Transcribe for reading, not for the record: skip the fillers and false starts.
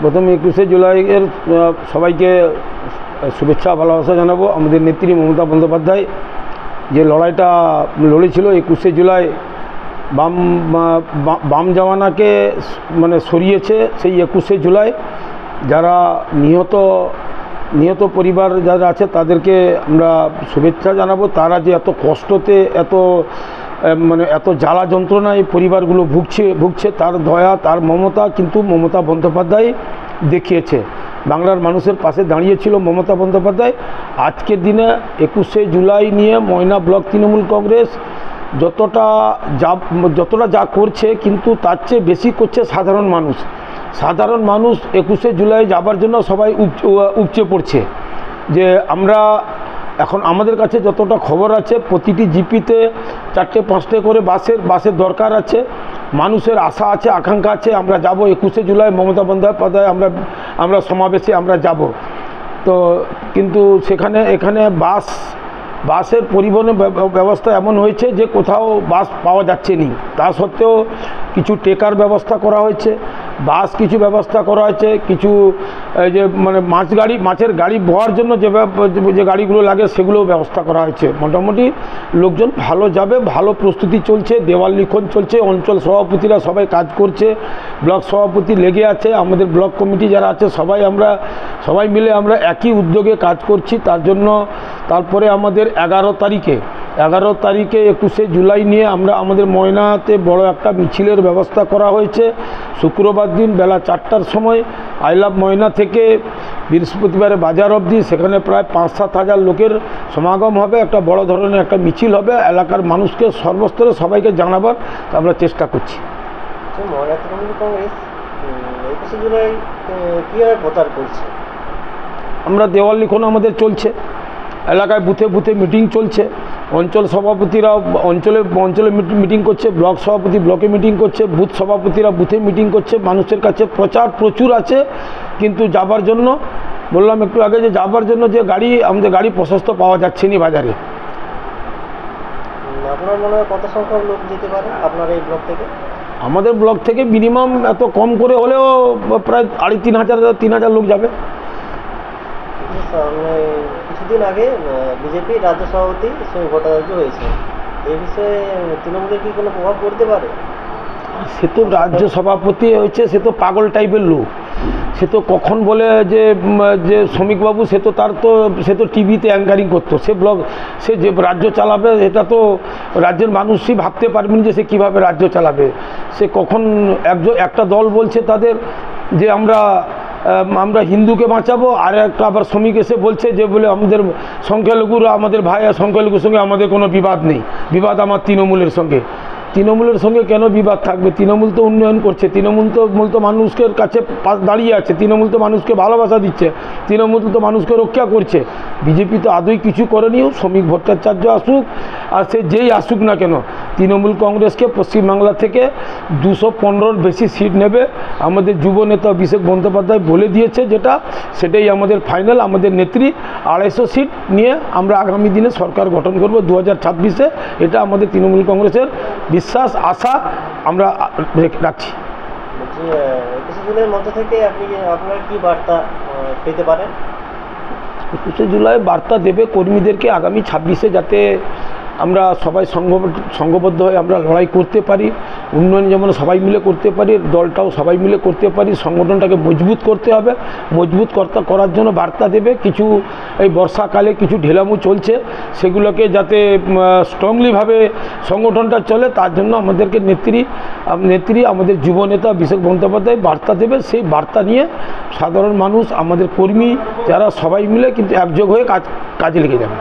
প্রথম 21শে জুলাইয়ের সবাইকে শুভেচ্ছা ভালোবাসা জানাবো। আমাদের নেত্রী মমতা বন্দ্যোপাধ্যায় যে লড়াইটা লড়েছিল 21শে জুলাই বাম জামানাকে মানে সরিয়েছে, সেই 21শে জুলাই যারা নিহত পরিবার যারা আছে তাদেরকে আমরা শুভেচ্ছা জানাবো। তারা যে এত কষ্টতে এত জ্বালা যন্ত্রণা এই পরিবারগুলো ভুগছে তার দয়া তার মমতা কিন্তু মমতা বন্দ্যোপাধ্যায় দেখিয়েছে। বাংলার মানুষের পাশে দাঁড়িয়েছিল মমতা বন্দ্যোপাধ্যায়। আজকের দিনে 21শে জুলাই নিয়ে ময়না ব্লক তৃণমূল কংগ্রেস যতটা যা করছে কিন্তু তার চেয়ে বেশি করছে সাধারণ মানুষ। 21শে জুলাই যাবার জন্য সবাই উপচে পড়ছে। যে আমরা এখন আমাদের কাছে যতটা খবর আছে প্রতিটি জিপিতে 4-5টে করে বাসের দরকার আছে। মানুষের আশা আছে, আকাঙ্ক্ষা আছে, আমরা যাব 21শে জুলাই মমতা বন্দ্যোপাধ্যায় আমরা সমাবেশে আমরা যাব। তো কিন্তু এখানে বাসের পরিবহনের ব্যবস্থা এমন হয়েছে যে কোথাও বাস পাওয়া যাচ্ছে না। তা সত্ত্বেও কিছু টেকার ব্যবস্থা করা হয়েছে, কিছু ব্যবস্থা করা হয়েছে, কিছু যে মাছের গাড়ি বওয়ার জন্য যে গাড়িগুলো লাগে সেগুলোও ব্যবস্থা করা হয়েছে। মোটামুটি লোকজন ভালো যাবে, ভালো প্রস্তুতি চলছে, দেওয়াল লিখন চলছে, অঞ্চল সভাপতিরা সবাই কাজ করছে, ব্লক সভাপতি লেগে আছে, আমাদের ব্লক কমিটি যারা আছে সবাই মিলে আমরা একই উদ্যোগে কাজ করছি। তার জন্য তারপরে আমাদের 11 তারিখে 21শে জুলাই নিয়ে আমাদের ময়নাতে বড় একটা মিছিলের ব্যবস্থা করা হয়েছে। শুক্রবার দিন বেলা 4টার সময় আই লাভ ময়না থেকে বৃহস্পতিবারে বাজার অবধি সেখানে প্রায় 5-7 হাজার লোকের সমাগম হবে। একটা বড় ধরনের একটা মিছিল হবে। এলাকার মানুষকে সর্বস্তরে সবাইকে জানাবার আমরা চেষ্টা করছি। ময়না তৃণমূল কংগ্রেস 21শে জুলাই কীভাবে প্রচার করছে? আমরা দেওয়াল লিখন আমাদের চলছে, এলাকায় বুথে মিটিং চলছে, অঞ্চল সভাপতিরা অঞ্চলে মিটিং করছে, ব্লক সভাপতি ব্লকে মিটিং করছে, বুথ সভাপতিরা বুথে মিটিং করছে। মানুষের কাছে প্রচার প্রচুর আছে, কিন্তু যাবার জন্য বললাম একটু আগে যে যাবার জন্য যে আমাদের গাড়ি প্রশস্ত পাওয়া যাচ্ছে না বাজারে। আপনার মনে হয় কত সংখ্যক লোক যেতে পারে আপনার এই ব্লক থেকে? আমাদের ব্লক থেকে মিনিমাম এত কম করে হলেও প্রায় 3,500 লোক যাবে। কিছুদিন আগে বিজেপি রাজ্য সভাপতি শ্রমিক ভট্টাচার্য হয়েছে, এই বিষয়ে তৃণমূলের কি কোনো প্রভাব পড়তে পারে? সে তো রাজ্য সভাপতি হয়েছে, সে তো পাগল টাইপের লোক। সে তো কখন বলে যে শ্রমিকবাবু সে তো টিভিতে অ্যাঙ্কারিং করতো, সে যে রাজ্য চালাবে এটা তো রাজ্যের মানুষই ভাবতে পারবেন যে সে কীভাবে রাজ্য চালাবে। সে কখন একটা দল বলছে তাদের যে আমরা হিন্দুকে বাঁচাবো, আর একটা আবার শ্রমিক এসে বলছে যে বলে আমাদের সংখ্যালঘুরা আমাদের ভাই, সংখ্যালঘুর সঙ্গে আমাদের কোনো বিবাদ নেই, বিবাদ আমার তৃণমূলের সঙ্গে কেন বিবাদ থাকবে? তৃণমূল তো উন্নয়ন করছে, তৃণমূল তো মানুষের কাছে দাঁড়িয়ে আছে, তৃণমূল তো মানুষকে ভালোবাসা দিচ্ছে, তৃণমূল তো মানুষকে রক্ষা করছে। বিজেপি তো আদৌ কিছু করেনি। শ্রমিক ভট্টাচার্য আসুক আর সে যেই আসুক না কেন, তৃণমূল কংগ্রেসকে পশ্চিমবাংলা থেকে 215-র বেশি সিট নেবে। আমাদের যুব নেতা অভিষেক বন্দ্যোপাধ্যায় বলে দিয়েছে সেটাই আমাদের ফাইনাল। আমাদের নেত্রী 250 সিট নিয়ে আমরা আগামী দিনে সরকার গঠন করব 2026-এ। এটা আমাদের তৃণমূল কংগ্রেসের বিশ্বাস, আশা আমরা রাখছি। 21শে জুলাইয়ের মঞ্চ থেকে আপনারা কি বার্তা পেতে পারেন? 21শে জুলাই বার্তা দেবে কর্মীদেরকে আগামী 26-এ যাতে আমরা সবাই সংঘবদ্ধ হয়ে আমরা লড়াই করতে পারি, উন্নয়ন যেমন সবাই মিলে করতে পারি, দলটাও সবাই মিলে করতে পারি, সংগঠনটাকে মজবুত করতে হবে। করার জন্য বার্তা দেবে। কিছু এই বর্ষাকালে কিছু ঢেলামু চলছে, সেগুলোকে যাতে স্ট্রংলিভাবে সংগঠনটা চলে তার জন্য আমাদেরকে নেত্রী আমাদের যুবনেতা অভিষেক বন্দ্যোপাধ্যায় বার্তা দেবে। সেই বার্তা নিয়ে সাধারণ মানুষ, আমাদের কর্মী যারা সবাই মিলে কিন্তু একযোগ হয়ে কাজে লেগে যাবে।